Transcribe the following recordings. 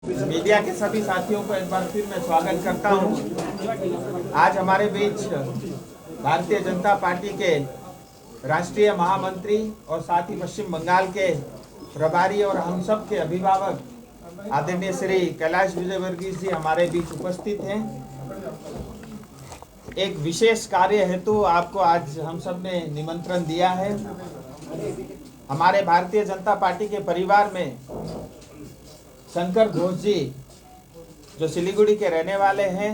Media के सभी साथियों को एक बार फिर मैं स्वागत करता हूं। आज हमारे बीच भारतीय जनता पार्टी के राष्ट्रीय महामंत्री और साथ ही पश्चिम बंगाल के प्रभारी और हम सब के अभिभावक आदरणीय श्री कैलाश विजयवर्गीय जी हमारे बीच उपस्थित हैं। एक विशेष कार्य हेतु आपको आज हम सब ने निमंत्रण दिया है। हमारे भारतीय जनता पार्टी के परिवार में शंकर घोष जी जो सिलीगुड़ी के रहने वाले हैं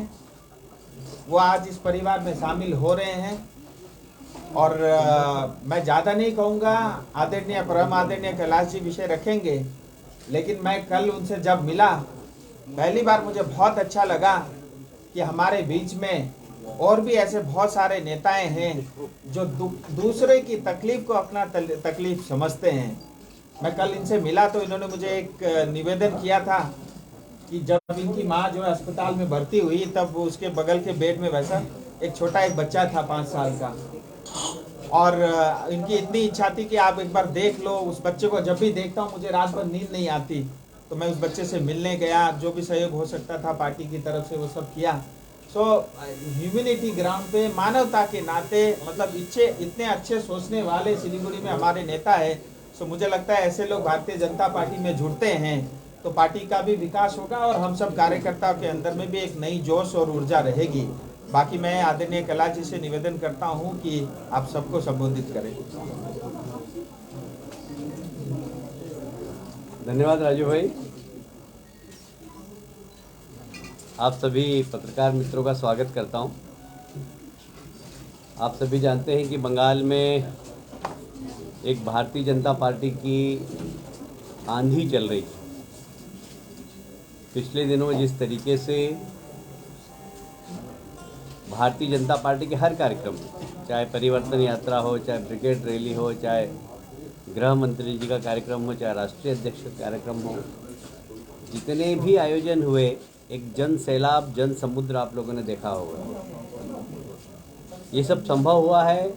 वो आज इस परिवार में शामिल हो रहे हैं। और मैं ज़्यादा नहीं कहूँगा, आदरणीय परम आदरणीय कैलाश जी विषय रखेंगे, लेकिन मैं कल उनसे जब मिला पहली बार मुझे बहुत अच्छा लगा कि हमारे बीच में और भी ऐसे बहुत सारे नेताएं हैं जो दूसरे की तकलीफ को अपना तकलीफ समझते हैं। मैं कल इनसे मिला तो इन्होंने मुझे एक निवेदन किया था कि जब इनकी माँ जो है अस्पताल में भर्ती हुई तब उसके बगल के बेड में वैसा एक छोटा एक बच्चा था 5 साल का, और इनकी इतनी इच्छा थी कि आप एक बार देख लो उस बच्चे को। जब भी देखता हूँ मुझे रात भर नींद नहीं आती, तो मैं उस बच्चे से मिलने गया, जो भी सहयोग हो सकता था पार्टी की तरफ से वो सब किया। सो ह्यूमैनिटी ग्राउंड पे मानवता के नाते मतलब इतने अच्छे सोचने वाले सिलीगुड़ी में हमारे नेता है। सो मुझे लगता है ऐसे लोग भारतीय जनता पार्टी में जुड़ते हैं तो पार्टी का भी विकास होगा और हम सब कार्यकर्ताओं के अंदर में भी एक नई जोश और ऊर्जा रहेगी। बाकी मैं आदरणीय कैलाश जी से निवेदन करता हूं कि आप सबको संबोधित करें। धन्यवाद राजू भाई। आप सभी पत्रकार मित्रों का स्वागत करता हूं। आप सभी जानते हैं कि बंगाल में एक भारतीय जनता पार्टी की आंधी चल रही है। पिछले दिनों जिस तरीके से भारतीय जनता पार्टी के हर कार्यक्रम में, चाहे परिवर्तन यात्रा हो, चाहे ब्रिगेड रैली हो, चाहे गृह मंत्री जी का कार्यक्रम हो, चाहे राष्ट्रीय अध्यक्ष का कार्यक्रम हो, जितने भी आयोजन हुए एक जन सैलाब, जन समुद्र आप लोगों ने देखा होगा। ये सब संभव हुआ है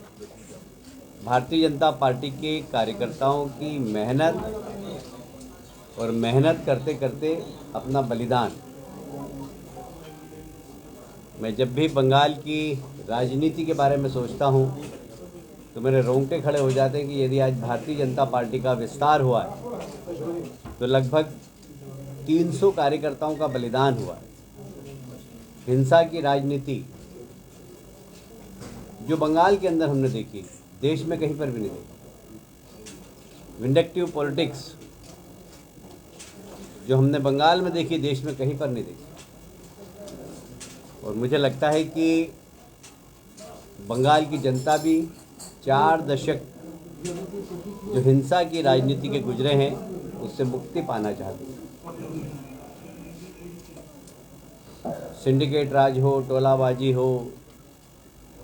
भारतीय जनता पार्टी के कार्यकर्ताओं की मेहनत और मेहनत करते करते अपना बलिदान। मैं जब भी बंगाल की राजनीति के बारे में सोचता हूँ तो मेरे रोंगटे खड़े हो जाते हैं कि यदि आज भारतीय जनता पार्टी का विस्तार हुआ है तो लगभग 300 कार्यकर्ताओं का बलिदान हुआ है। हिंसा की राजनीति जो बंगाल के अंदर हमने देखी, देश में कहीं पर भी नहीं देखी। विंडक्टिव पॉलिटिक्स जो हमने बंगाल में देखी, देश में कहीं पर नहीं देखी। और मुझे लगता है कि बंगाल की जनता भी 4 दशक जो हिंसा की राजनीति के गुजरे हैं उससे मुक्ति पाना चाहती है। सिंडिकेट राज हो, टोलाबाजी हो,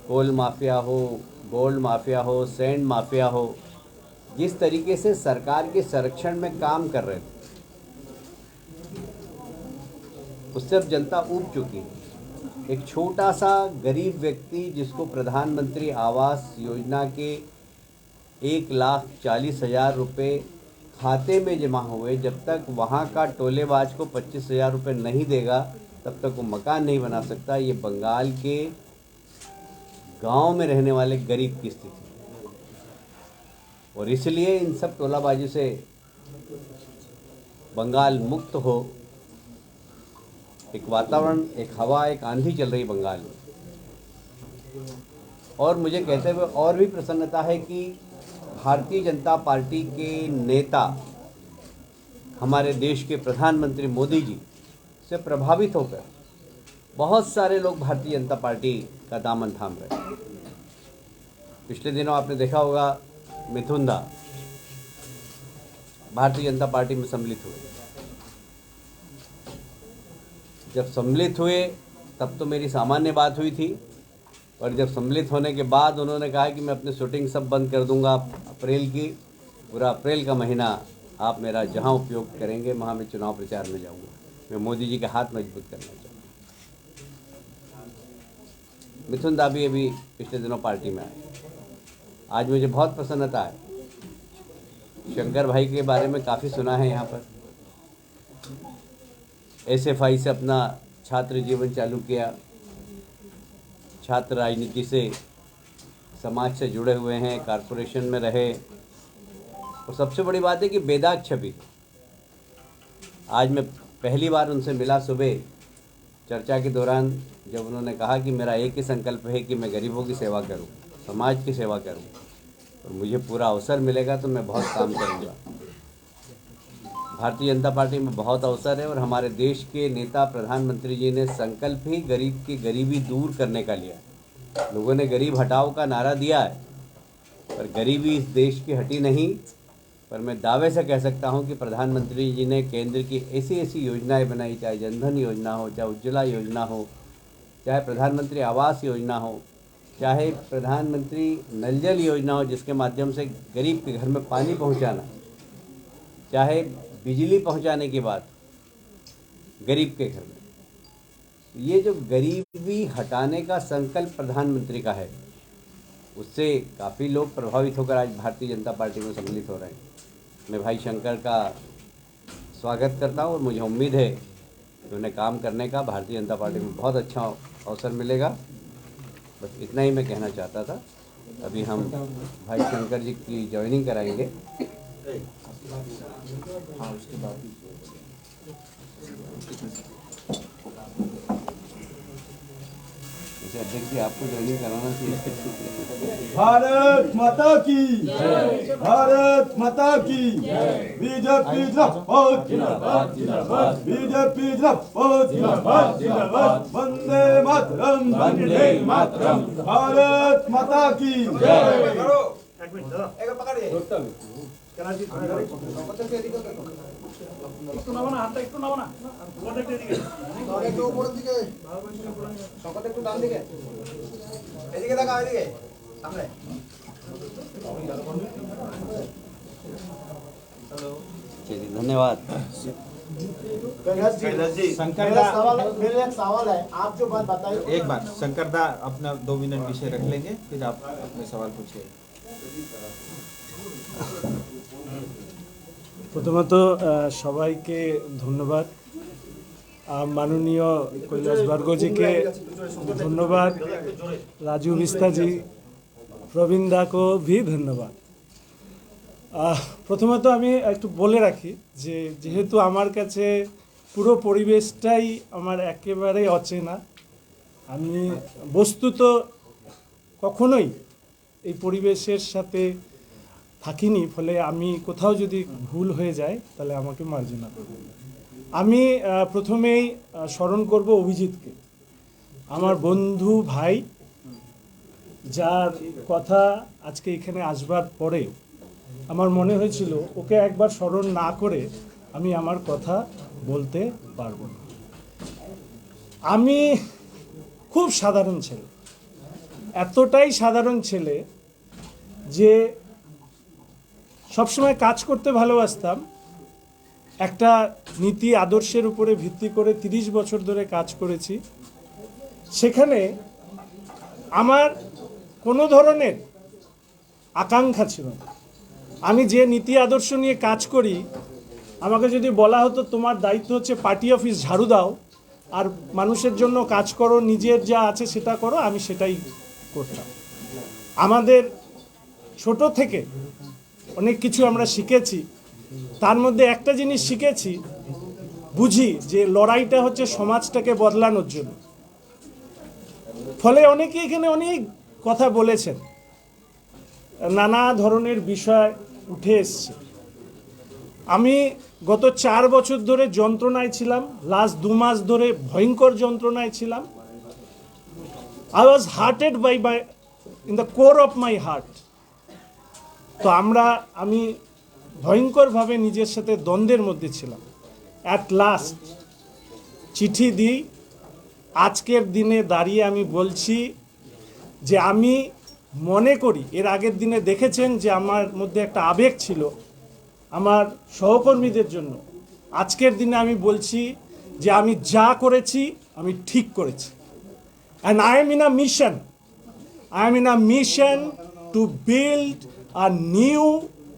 कोल माफिया हो, गोल्ड माफिया हो, सैंड माफिया हो, जिस तरीके से सरकार के संरक्षण में काम कर रहे थे उससे अब जनता ऊब चुकी है। एक छोटा सा गरीब व्यक्ति जिसको प्रधानमंत्री आवास योजना के 1,40,000 रुपये खाते में जमा हुए, जब तक वहाँ का टोलेबाज को 25,000 रुपये नहीं देगा तब तक वो मकान नहीं बना सकता। ये बंगाल के गांव में रहने वाले गरीब की स्थिति, और इसलिए इन सब टोलाबाजी से बंगाल मुक्त हो। एक वातावरण, एक हवा, एक आंधी चल रही बंगाल में। और मुझे कहते हुए और भी प्रसन्नता है कि भारतीय जनता पार्टी के नेता हमारे देश के प्रधानमंत्री मोदी जी से प्रभावित होकर बहुत सारे लोग भारतीय जनता पार्टी का दामन थाम रहे हैं। पिछले दिनों आपने देखा होगा मिथुन दा भारतीय जनता पार्टी में सम्मिलित हुए। जब सम्मिलित हुए तब तो मेरी सामान्य बात हुई थी, और जब सम्मिलित होने के बाद उन्होंने कहा कि मैं अपनी शूटिंग सब बंद कर दूंगा अप्रैल की, पूरा अप्रैल का महीना आप मेरा जहां उपयोग करेंगे वहां मैं चुनाव प्रचार में जाऊंगा, मैं मोदी जी के हाथ मजबूत करना चाहूँगा। मिथुन दा भी अभी पिछले दिनों पार्टी में आए। आज मुझे बहुत प्रसन्नता है। शंकर भाई के बारे में काफ़ी सुना है यहाँ पर। एसएफआई से अपना छात्र जीवन चालू किया। छात्र राजनीति से, समाज से जुड़े हुए हैं, कॉरपोरेशन में रहे। और सबसे बड़ी बात है कि बेदाग छवि। आज मैं पहली बार उनसे मिला सुबह चर्चा के दौरान, जब उन्होंने कहा कि मेरा एक ही संकल्प है कि मैं गरीबों की सेवा करूं, समाज की सेवा करूं, और मुझे पूरा अवसर मिलेगा तो मैं बहुत काम करूंगा। भारतीय जनता पार्टी में बहुत अवसर है और हमारे देश के नेता प्रधानमंत्री जी ने संकल्प ही गरीब की गरीबी दूर करने का लिया। लोगों ने गरीब हटाओ का नारा दिया है, पर गरीबी इस देश की हटी नहीं। पर मैं दावे से कह सकता हूं कि प्रधानमंत्री जी ने केंद्र की ऐसी ऐसी योजनाएं बनाई, चाहे जनधन योजना हो, चाहे उज्ज्वला योजना हो, चाहे प्रधानमंत्री आवास योजना हो, चाहे प्रधानमंत्री नल जल योजना हो जिसके माध्यम से गरीब के घर में पानी पहुंचाना, चाहे बिजली पहुंचाने की बात गरीब के घर में। ये जो गरीबी हटाने का संकल्प प्रधानमंत्री का है, उससे काफ़ी लोग प्रभावित होकर आज भारतीय जनता पार्टी में सम्मिलित हो रहे हैं। मैं भाई शंकर का स्वागत करता हूं और मुझे उम्मीद है कि उन्हें काम करने का भारतीय जनता पार्टी में बहुत अच्छा अवसर मिलेगा। बस इतना ही मैं कहना चाहता था। अभी हम भाई शंकर जी की ज्वाइनिंग कराएंगे। अध्यक्ष जी, आपको ज्वाइनिंग कराना चाहिए। भारत माता की जय, भारत माता की जय। बीजेपी जिंदाबाद जिंदाबाद जिंदाबाद, बीजेपी जिंदाबाद जिंदाबाद जिंदाबाद, वंदे मातरम वंदे मातरम, भारत माता की जय। चलिए, धन्यवाद। शंकर मेरा दा, एक सवाल है, आप जो बात बताइए। एक बात, शंकर दा अपना 2 मिनट विषय रख लेंगे, फिर आप अपने सवाल पूछिए। প্রথমত সবাইকে ধন্যবাদ, মাননীয় কৈলাস বার্গজিকে ধন্যবাদ, রাজু বিস্তা जी, প্রবীণ দা को भी ধন্যবাদ। প্রথমত আমি একটু বলে রাখি যে যেহেতু আমার কাছে পুরো পরিবেশটাই আমার একেবারে অচেনা, আমি বস্তুত কখনোই এই পরিবেশের সাথে থাকিনি, ফলে আমি কোথাও যদি ভুল হয়ে যায় তাহলে আমাকে মার্জনা করবে। আমি প্রথমেই স্মরণ করব অভিজিৎকে, আমার বন্ধু ভাই, যার কথা আজকে এখানে আসবার পরে আমার মনে হয়েছিল ওকে একবার স্মরণ না করে আমি আমার কথা বলতে পারবো না। আমি খুব সাধারণ ছেলে, এতটাই সাধারণ ছেলে যে সবসময় কাজ করতে ভালোবাসতাম। একটা নীতি আদর্শের উপরে ভিত্তি করে 30 বছর ধরে কাজ করেছি। সেখানে আমার কোনো ধরনের আকাঙ্ক্ষা ছিল না। আমি যে নীতি আদর্শ নিয়ে কাজ করি, আমাকে যদি বলা হতো তোমার দায়িত্ব হচ্ছে পার্টি অফিস ঝাড়ু দাও আর মানুষের জন্য কাজ করো, নিজের যা আছে সেটা করো, আমি সেটাই করতাম। আমাদের ছোট থেকে অনেক কিছু আমরা শিখেছি, তার মধ্যে একটা জিনিস শিখেছি, বুঝি যে লড়াইটা হচ্ছে সমাজটাকে বদলানোর জন্য। ফলে অনেকে এখানে অনেক কথা বলেছেন, নানা ধরনের বিষয় উঠে এসছে। আমি গত 4 বছর ধরে যন্ত্রণায় ছিলাম, লাস্ট 2 মাস ধরে ভয়ঙ্কর যন্ত্রণায় ছিলাম। I was hurted by in the core of my heart. তো আমি ভয়ঙ্করভাবে নিজের সাথে দ্বন্দ্বের মধ্যে ছিলাম। অ্যাট লাস্ট চিঠি দিই, আজকের দিনে দাঁড়িয়ে আমি বলছি যে আমি মনে করি, এর আগের দিনে দেখেছেন যে আমার মধ্যে একটা আবেগ ছিল আমার সহকর্মীদের জন্য। আজকের দিনে আমি বলছি যে আমি যা করেছি আমি ঠিক করেছি। And I am in a mission to build a new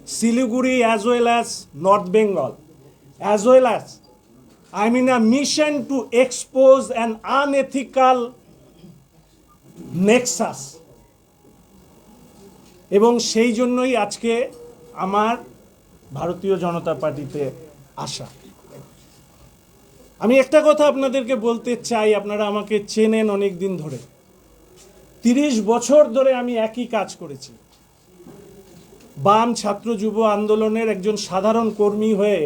Siliguri as well as North Bengal, as well as I'm in a mission to expose an unethical nexus. এবং সেই জন্যই আজকে আমার ভারতীয় জনতা পার্টিতে আসা। আমি একটা কথা আপনাদেরকে বলতে চাই, আপনারা আমাকে চেনেন অনেক দিন ধরে, 30 বছর ধরে আমি একই কাজ করেছি। বাম ছাত্র যুব আন্দোলনের একজন সাধারণ কর্মী হয়ে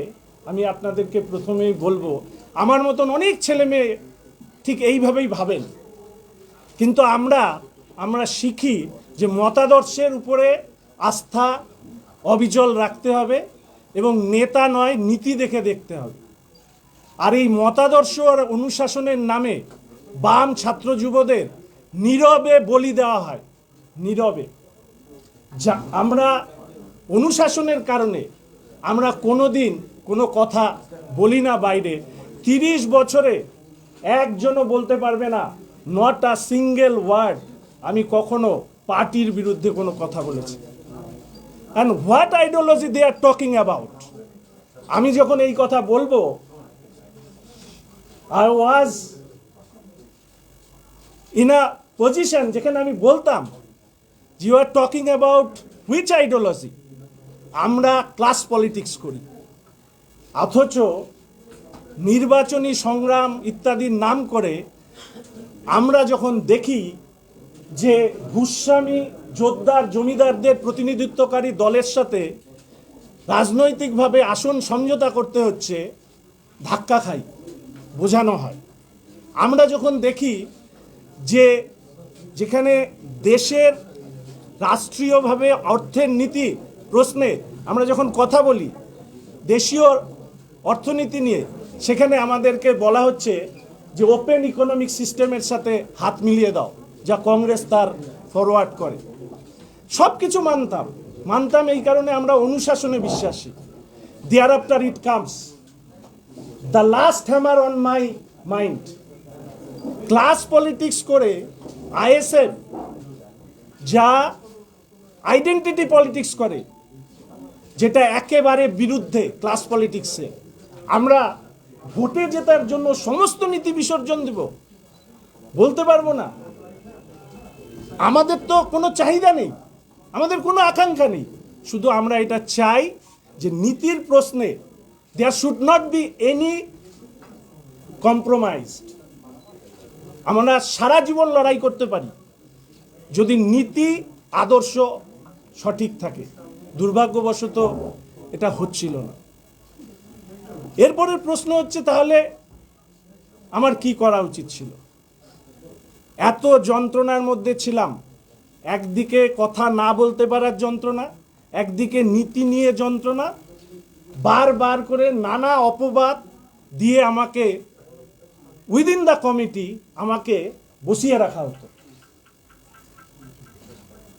আমি আপনাদেরকে প্রথমেই বলবো, আমার মতন অনেক ছেলে মেয়ে ঠিক এইভাবেই ভাবেন, কিন্তু আমরা শিখি যে মতাদর্শের উপরে আস্থা অবিচল রাখতে হবে এবং নেতা নয় নীতি দেখে দেখতে হবে। আর এই মতাদর্শ আর অনুশাসনের নামে বাম ছাত্র যুবদের নীরবে বলি দেওয়া হয়, নীরবে। যা আমরা অনুশাসনের কারণে আমরা কোনোদিন কোনো কথা বলি না বাইরে। 30 বছরে একজনও বলতে পারবে না, নট আ সিঙ্গেল ওয়ার্ড আমি কখনো পার্টির বিরুদ্ধে কোনো কথা বলেছি। And what ideology they are talking about, আমি যখন এই কথা বলবো, I was in a position যেখানে আমি বলতাম, you are talking about which ideology, আমরা ক্লাস পলিটিক্স করি। অথচ নির্বাচনী সংগ্রাম ইত্যাদির নাম করে আমরা যখন দেখি যে ভূস্বামী যোদ্ধার জমিদারদের প্রতিনিধিত্বকারী দলের সাথে রাজনৈতিকভাবে আসন সমঝোতা করতে হচ্ছে, ধাক্কা খাই, বোঝানো হয়। আমরা যখন দেখি যে যেখানে দেশের রাষ্ট্রীয়ভাবে অর্থের নীতি প্রশ্নে আমরা যখন কথা বলি দেশীয় অর্থনীতি নিয়ে, সেখানে আমাদেরকে বলা হচ্ছে যে ওপেন ইকোনমিক সিস্টেমের সাথে হাত মিলিয়ে দাও, যা কংগ্রেস তার ফরওয়ার্ড করে। সব কিছু মানতাম এই কারণে আমরা অনুশাসনে বিশ্বাসী। There after it comes the last hammer on my mind, class politics করে আইএসএফ যা আইডেন্টিটি পলিটিক্স করে, যেটা একেবারে বিরুদ্ধে ক্লাস পলিটিক্সে। আমরা ভোটে জেতার জন্য সমস্ত নীতি বিসর্জন দেব, বলতে পারবো না। আমাদের তো কোনো চাহিদা নেই, আমাদের কোনো আকাঙ্ক্ষা নেই, শুধু আমরা এটা চাই যে নীতির প্রশ্নে there should not be any compromised. আমরা সারা জীবন লড়াই করতে পারি যদি নীতি আদর্শ সঠিক থাকে। দুর্ভাগ্যবশত এটা হচ্ছিল না। এরপরের প্রশ্ন হচ্ছে, তাহলে আমার কি করা উচিত ছিল? এত যন্ত্রণার মধ্যে ছিলাম, একদিকে কথা না বলতে পারার যন্ত্রণা, একদিকে নীতি নিয়ে যন্ত্রণা, বারবার করে নানা অপবাদ দিয়ে আমাকে উইদিন দ্য কমিটি আমাকে বসিয়ে রাখা হতো।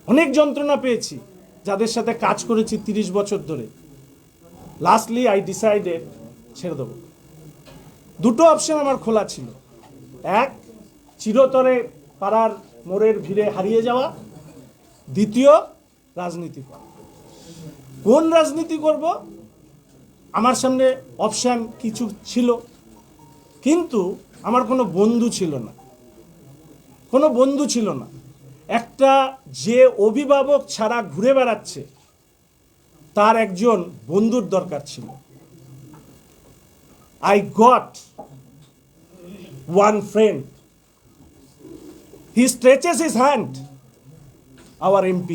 অনেক যন্ত্রণা পেয়েছি যাদের সাথে কাজ করেছি 30 বছর ধরে। লাস্টলি আই ডিসাইডেড ছেড়ে দেবো। দুটো অপশন আমার খোলা ছিল, এক চিরতরে পাড়ার মোড়ের ভিড়ে হারিয়ে যাওয়া, দ্বিতীয় রাজনীতি করা। কোন রাজনীতি করব? আমার সামনে অপশন কিছু ছিল, কিন্তু আমার কোনো বন্ধু ছিল না। একটা যে অভিভাবক ছাড়া ঘুরে বেড়াচ্ছে, তার একজন বন্ধুর দরকার ছিল। I got one friend. He stretches his hand, our MP,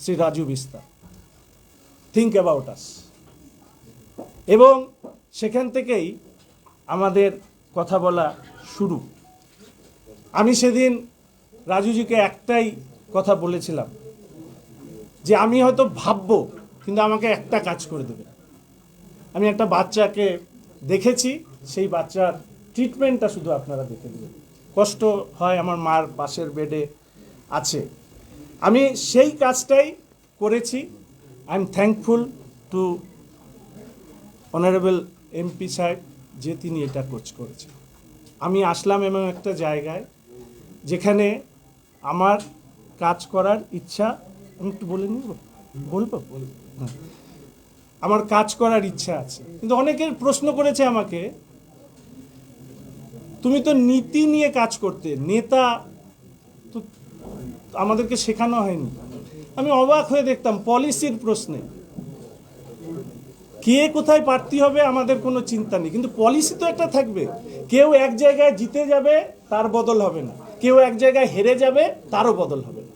Sri Raju Vista. Think about us. এবং সেখান থেকেই আমাদের কথা বলা শুরু। আমি সেদিন রাজুজিকে একটাই কথা বলেছিলাম যে আমি হয়তো ভাববো, কিন্তু আমাকে একটা কাজ করে দেবে। আমি একটা বাচ্চাকে দেখেছি, সেই বাচ্চার ট্রিটমেন্টটা শুধু আপনারা দেখে দেবেন। কষ্ট হয়, আমার মার পাশের বেডে আছে। আমি সেই কাজটাই করেছি। I am thankful to honourable MP সাহেব যে তিনি এটা করেছেন। আমি আসলাম এমন একটা জায়গায় যেখানে আমার কাজ করার ইচ্ছা, আমি একটু বলে নিব, বলবো? আমার কাজ করার ইচ্ছা আছে। কিন্তু অনেকের প্রশ্ন করেছে আমাকে তুমি তো নীতি নিয়ে কাজ করতে, নেতা তো আমাদেরকে শেখানো হয়নি। আমি অবাক হয়ে দেখতাম পলিসির প্রশ্নে কে কোথায় প্রার্থী হবে আমাদের কোনো চিন্তা নেই, কিন্তু পলিসি তো একটা থাকবে। কেউ এক জায়গায় জিতে যাবে, তার বদল হবে না, কেউ এক জায়গায় হেরে যাবে, তারও বদল হবে না।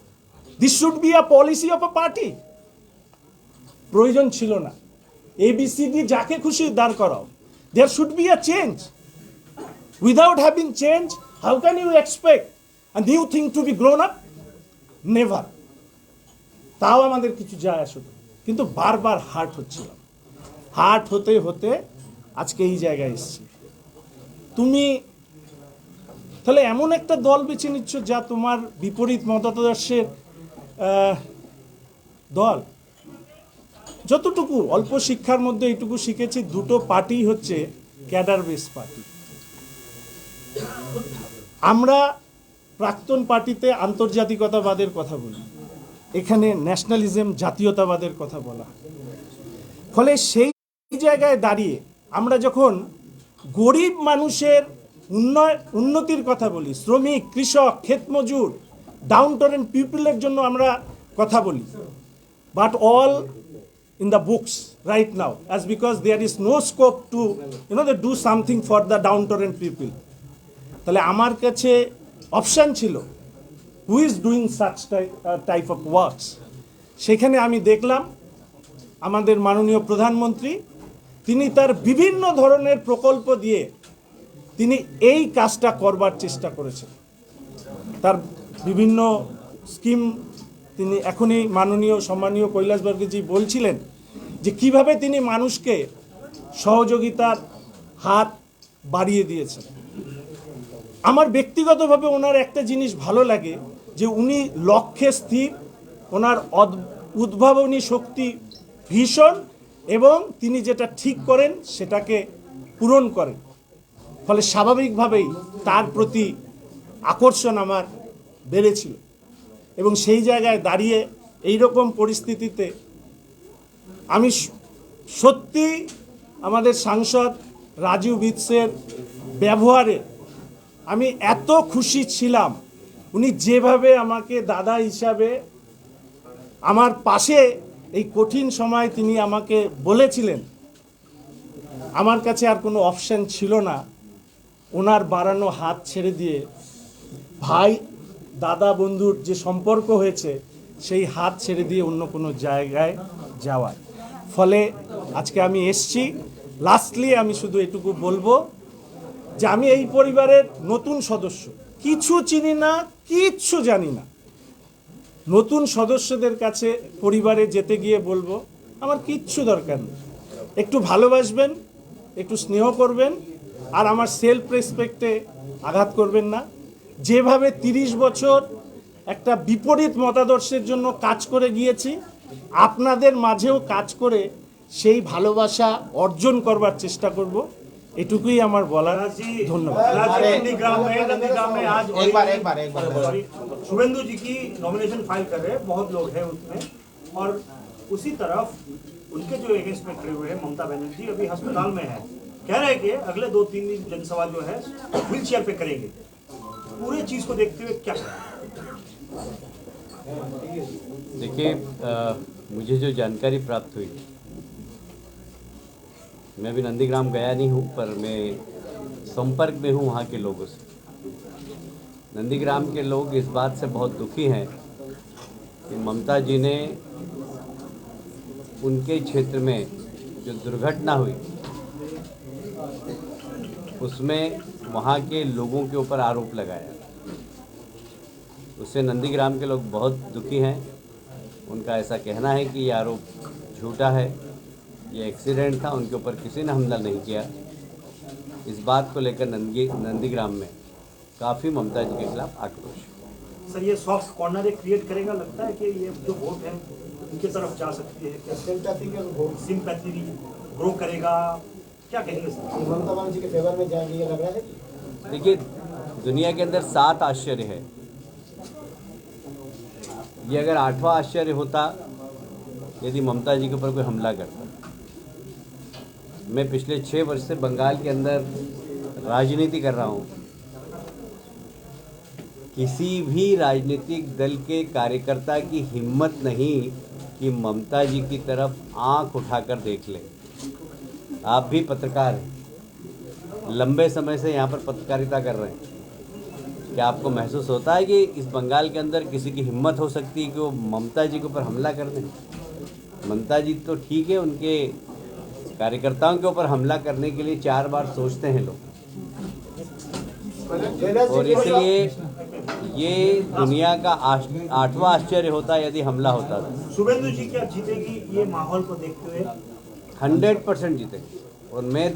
This should be a policy of a party. প্রয়োজন ছিল না ABCD যাকে খুশি দাঁড় করাও। There should be a change. Without having change, how can you expect a new thing to be grown up? Never. তাও আমাদের কিছু যায় আসতো, কিন্তু বারবার হার্ট হচ্ছিলাম। হার্ট হতে হতে আজকে এই জায়গায় এসেছি। তুমি তাহলে এমন একটা দল বেছে নিচ্ছ যা তোমার বিপরীত মতাদর্শের দল। যতটুকু অল্প শিক্ষার মধ্যে এইটুকু শিখেছি, দুটো পার্টি হচ্ছে ক্যাডার বেস পার্টি। আমরা প্রাক্তন পার্টিতে আন্তর্জাতিকতাবাদের কথা বলি, এখানে ন্যাশনালিজম জাতীয়তাবাদের কথা বলা। ফলে সেই জায়গায় দাঁড়িয়ে আমরা যখন গরিব মানুষের উন্নতির কথা বলি, শ্রমিক, কৃষক, ক্ষেতমজুর, ডাউন টরেন পিপলের জন্য আমরা কথা বলি, but all in the books right now, as because there is no scope to they do something for the downtrodden people. তাহলে আমার কাছে অপশন ছিল who is doing such type of works. সেখানে আমি দেখলাম আমাদের মাননীয় প্রধানমন্ত্রী, তিনি তার বিভিন্ন ধরনের প্রকল্প দিয়ে তিনি এই কাজটা করবার চেষ্টা করেছেন। তার বিভিন্ন স্কিম তিনি এখনই মাননীয় সম্মানীয় কৈলাসবর্গজি বলছিলেন যে কিভাবে তিনি মানুষকে সহযোগিতার হাত বাড়িয়ে দিয়েছেন। আমার ব্যক্তিগতভাবে ওনার একটা জিনিস ভালো লাগে যে উনি লক্ষ্যে স্থির, ওনার উদ্ভাবনী শক্তি ভীষণ, এবং তিনি যেটা ঠিক করেন সেটাকে পূরণ করেন। ফলে স্বাভাবিকভাবেই তার প্রতি আকর্ষণ আমার বেড়েছিল, এবং সেই জায়গায় দাঁড়িয়ে এই রকম পরিস্থিতিতে আমি সত্যি আমাদের সাংসদ রাজু বিৎসের ব্যবহারে আমি এত খুশি ছিলাম। উনি যেভাবে আমাকে দাদা হিসাবে আমার পাশে এই কঠিন সময় তিনি আমাকে বলেছিলেন, আমার কাছে আর কোনো অপশন ছিল না ওনার বাড়ানো হাত ছেড়ে দিয়ে ভাই দাদা বন্ধুর যে সম্পর্ক হয়েছে সেই হাত ছেড়ে দিয়ে অন্য কোনো জায়গায় যাওয়ার। ফলে আজকে আমি এসছি। লাস্টলি আমি শুধু এটুকু বলবো যে আমি এই পরিবারের নতুন সদস্য, কিছু চিনি না, কিচ্ছু জানি না। নতুন সদস্যদের কাছে পরিবারে যেতে গিয়ে বলবো আমার কিচ্ছু দরকার নেই, একটু ভালোবাসবেন, একটু স্নেহ করবেন, আর আমার সেলফ রেসপেক্টে আঘাত করবেন না। যেভাবে 30 বছর একটা বিপরীত মতাদর্শের জন্য কাজ করে গিয়েছি, আপনাদের মাঝেও কাজ করে সেই ভালোবাসা অর্জন করবার চেষ্টা করব। এটুকুই আমার বলার। ধন্যবাদ। नंदीग्राम में आज एक बार शुभेंदु जी की नॉमिनेशन फाइल कर रहे हैं, बहुत लोग हैं उसमें, और उसी तरफ उनके जो अगेंस्ट में खड़े हुए हैं ममता बनर्जी अभी अस्पताल में है, कह रहे हैं कि अगले 2-3 दिन जनसभा जो है व्हील चेयर पे करेंगे। पूरे चीज को देखते हुए क्या करें? देखिए, मुझे जो जानकारी प्राप्त हुई, मैं अभी नंदीग्राम गया नहीं हूँ, पर मैं संपर्क में हूँ वहाँ के लोगों से। नंदीग्राम के लोग इस बात से बहुत दुखी हैं कि ममता जी ने उनके क्षेत्र में जो दुर्घटना हुई उसमें वहाँ के लोगों के ऊपर आरोप लगाया। उससे नंदीग्राम के लोग बहुत दुखी हैं। उनका ऐसा कहना है कि ये आरोप झूठा है, ये एक्सीडेंट था, उनके ऊपर किसी ने हमला नहीं किया। इस बात को लेकर नंदीग्राम में काफ़ी ममता जी के खिलाफ आक्रोश। सर, ये सॉफ्ट कॉर्नर क्रिएट करेगा, लगता है कि ये जो वोट है उनकी तरफ जा सकती है, सिंपैथी ग्रो करेगा, क्या कहेंगे सर? ममता बनर्जी के फेवर में जाएंगे ये लग रहा है। देखिए, दुनिया के अंदर 7 आश्चर्य है। ये अगर 8वां आश्चर्य होता यदि ममता जी के ऊपर कोई हमला करता। मैं पिछले 6 वर्ष से बंगाल के अंदर राजनीति कर रहा हूँ। किसी भी राजनीतिक दल के कार्यकर्ता की हिम्मत नहीं कि ममता जी की तरफ आंख उठाकर देख ले। आप भी पत्रकार हैं, लंबे समय से यहाँ पर पत्रकारिता कर रहे हैं। क्या आपको महसूस होता है कि इस बंगाल के अंदर किसी की हिम्मत हो सकती है कि वो ममता जी के ऊपर हमला कर दें? ममता जी तो ठीक है, उनके कार्यकर्ताओं के ऊपर हमला करने के लिए 4 बार सोचते हैं लोग, और इसलिए ये दुनिया का 8वां आश्चर्य होता यदि हमला होता था। शुभेंदु जी क्या जीतेगी ये माहौल को देखते हुए? 100% जीतेंगे। और मैं